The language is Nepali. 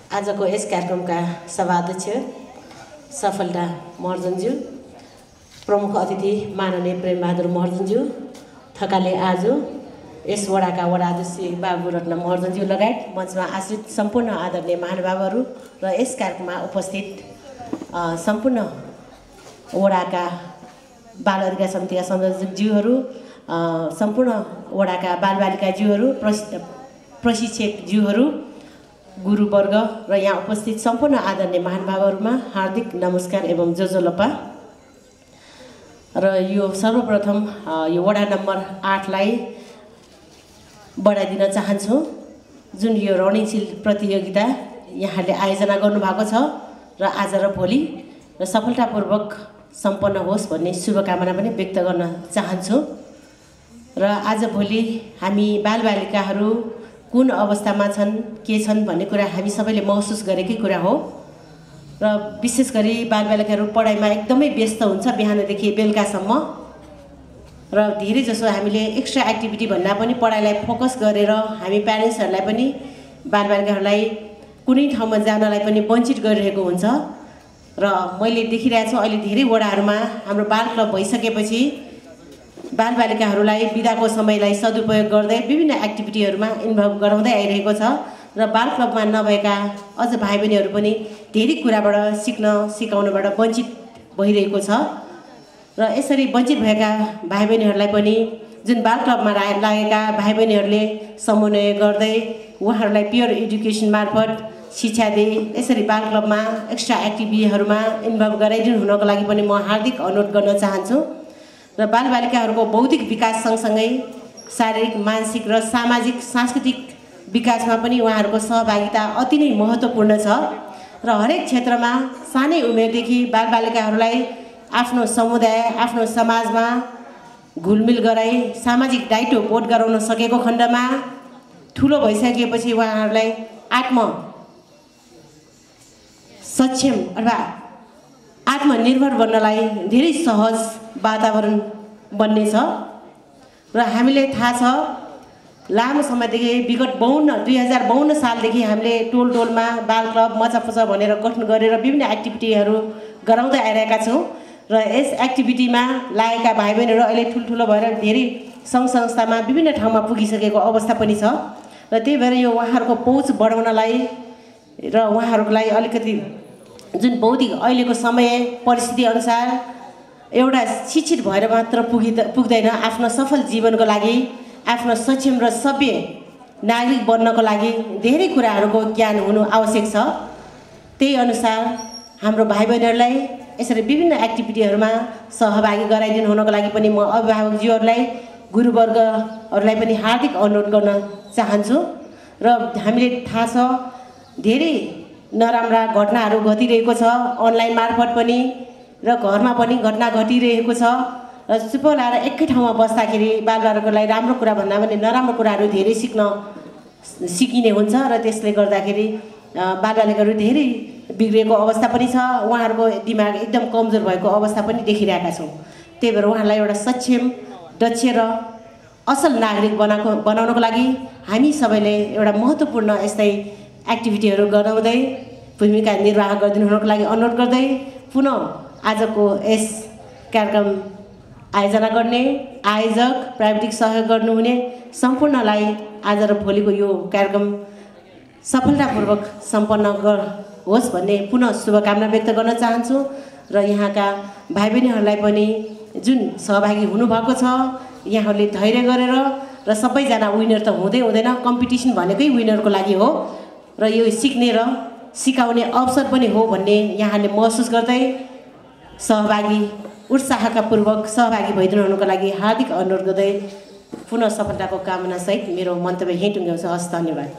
आजको यस कार्यक्रमका सभाध्यक्ष सफलता महर्जनज्यू, प्रमुख अतिथि माननीय प्रेमबहादुर महर्जनज्यू, थकाले आज यस वडाका वडाध्यक्ष बाबु रत्न महर्जनज्यू लगायत मञ्चमा आश्रित सम्पूर्ण आदरणीय महानुभावहरू र यस कार्यक्रममा उपस्थित सम्पूर्ण वडाका बाल अधिकार समितिका संयोजकज्यूहरू, सम्पूर्ण वडाका बालबालिकाज्यूहरू, प्रशिक्षकज्यूहरू, गुरुवर्ग र यहाँ उपस्थित सम्पूर्ण आदरणीय महानुभावहरूमा हार्दिक नमस्कार एवं जोजोलपा। र यो सर्वप्रथम यो वडा नम्बर 8 लाई बढाइदिन चाहन्छु। जुन यो रणनीतिशील प्रतियोगिता यहाँले आयोजना गर्नुभएको छ र आज र भोलि र सफलतापूर्वक सम्पन्न होस् भन्ने शुभकामना पनि व्यक्त गर्न चाहन्छु। र आज भोलि हामी बालबालिकाहरू कुन अवस्थामा छन्, के छन् भन्ने कुरा हामी सबैले महसुस गरेकै कुरा हो। र विशेष गरी बालबालिकाहरू पढाइमा एकदमै व्यस्त हुन्छ बिहानदेखि बेलुकासम्म। र धेरै जसो हामीले एक्स्ट्रा एक्टिभिटी भन्दा पनि पढाइलाई फोकस गरेर हामी प्यारेन्ट्सहरूलाई पनि बालबालिकाहरूलाई कुनै ठाउँमा जानलाई पनि वञ्चित गरिरहेको हुन्छ। र मैले देखिरहेको छु अहिले धेरै वडाहरूमा हाम्रो बाल क्लब भइसकेपछि बालबालिकाहरूलाई बिदाको समयलाई सदुपयोग गर्दै विभिन्न एक्टिभिटीहरूमा इन्भल्भ गराउँदै आइरहेको छ। र बाल क्लबमा नभएका अझ भाइ बहिनीहरू पनि धेरै कुराबाट सिकाउनबाट वञ्चित भइरहेको छ। र यसरी वञ्चित भएका भाइ बहिनीहरूलाई पनि जुन बाल क्लबमा लागेका भाइ बहिनीहरूले समन्वय गर्दै उहाँहरूलाई पियर एजुकेसन मार्फत शिक्षा दिए यसरी बाल क्लबमा एक्स्ट्रा एक्टिभिटीहरूमा इन्भल्भ गराइदिनु हुनको लागि पनि म हार्दिक अनुरोध गर्न चाहन्छु। र बालबालिकाहरूको बौद्धिक विकास सँगसँगै शारीरिक, मानसिक र सामाजिक सांस्कृतिक विकासमा पनि उहाँहरूको सहभागिता अति नै महत्त्वपूर्ण छ। र हरेक क्षेत्रमा सानै उमेरदेखि बालबालिकाहरूलाई आफ्नो समुदाय, आफ्नो समाजमा घुलमिल गराई सामाजिक दायित्व बोध गराउन सकेको खण्डमा ठुलो भइसकेपछि उहाँहरूलाई सक्षम अथवा आत्मनिर्भर बन्नलाई धेरै सहज वातावरण बन्नेछ। र हामीले थाहा छ लामो समयदेखि विगत 2052 सालदेखि हामीले टोल टोलमा बाल क्लब मचाफुचा भनेर गठन गरेर विभिन्न एक्टिभिटीहरू गराउँदै आइरहेका छौँ। र यस एक्टिभिटीमा लागेका भाइ बहिनीहरू अहिले ठुल्ठुलो भएर धेरै सङ्घ संस्थामा विभिन्न ठाउँमा पुगिसकेको अवस्था पनि छ। र त्यही भएर यो उहाँहरूको पहुँच बढाउनलाई र उहाँहरूलाई अलिकति जुन बौद्धिक अहिलेको समय परिस्थिति अनुसार एउटा शिक्षित भएर मात्र पुग्दैन, आफ्नो सफल जीवनको लागि, आफ्नो सक्षम र सभ्य नागरिक बन्नको लागि धेरै कुराहरूको ज्ञान हुनु आवश्यक छ। त्यही अनुसार हाम्रो भाइ बहिनीहरूलाई यसरी विभिन्न एक्टिभिटीहरूमा सहभागी गराइदिनु हुनको लागि पनि म अभिभावकज्यूहरूलाई, गुरुवर्गहरूलाई पनि हार्दिक अनुरोध गर्न चाहन्छु। र हामीले थाहा छ धेरै नराम्रा घटनाहरू घटिरहेको छ अनलाइन मार्फत पनि र घरमा पनि घटना घटिरहेको छ। र चुप लाएर एकै ठाउँमा बस्दाखेरि बालबालिकालाई राम्रो कुरा भन्दा पनि नराम्रो कुराहरू धेरै सिकिने हुन्छ। र त्यसले गर्दाखेरि बालबालिकाहरू धेरै बिग्रेको अवस्था पनि छ, उहाँहरूको दिमाग एकदम कमजोर भएको अवस्था पनि देखिरहेका छौँ। त्यही भएर उहाँहरूलाई एउटा सक्षम, दक्ष र असल नागरिक बनाउनको लागि हामी सबैले एउटा महत्त्वपूर्ण यस्तै एक्टिभिटीहरू गराउँदै भूमिका निर्वाह गरिदिनु हुनको लागि अनुरोध गर्दै पुनः आजको यस कार्यक्रम आयोजना गर्ने आयोजक, प्राविधिक सहयोग गर्नुहुने सम्पूर्णलाई आज र भोलिको यो कार्यक्रम सफलतापूर्वक सम्पन्न होस् भन्ने पुनः शुभकामना व्यक्त गर्न चाहन्छु। र यहाँका भाइ बहिनीहरूलाई पनि जुन सहभागी हुनुभएको छ यहाँहरूले धैर्य गरेर र सबैजना विनर त हुँदैन, कम्पिटिसन भनेकै विनरको लागि हो र यो सिक्ने र सिकाउने अवसर पनि हो भन्ने यहाँले महसुस गर्दै उत्साहपूर्वक सहभागी भइदिनु हुनुको लागि हार्दिक अनुरोध गर्दै पुनः सफलताको कामनासहित मेरो मन्तव्य यहीँ टुङ्ग्याउँछु। हस्, धन्यवाद।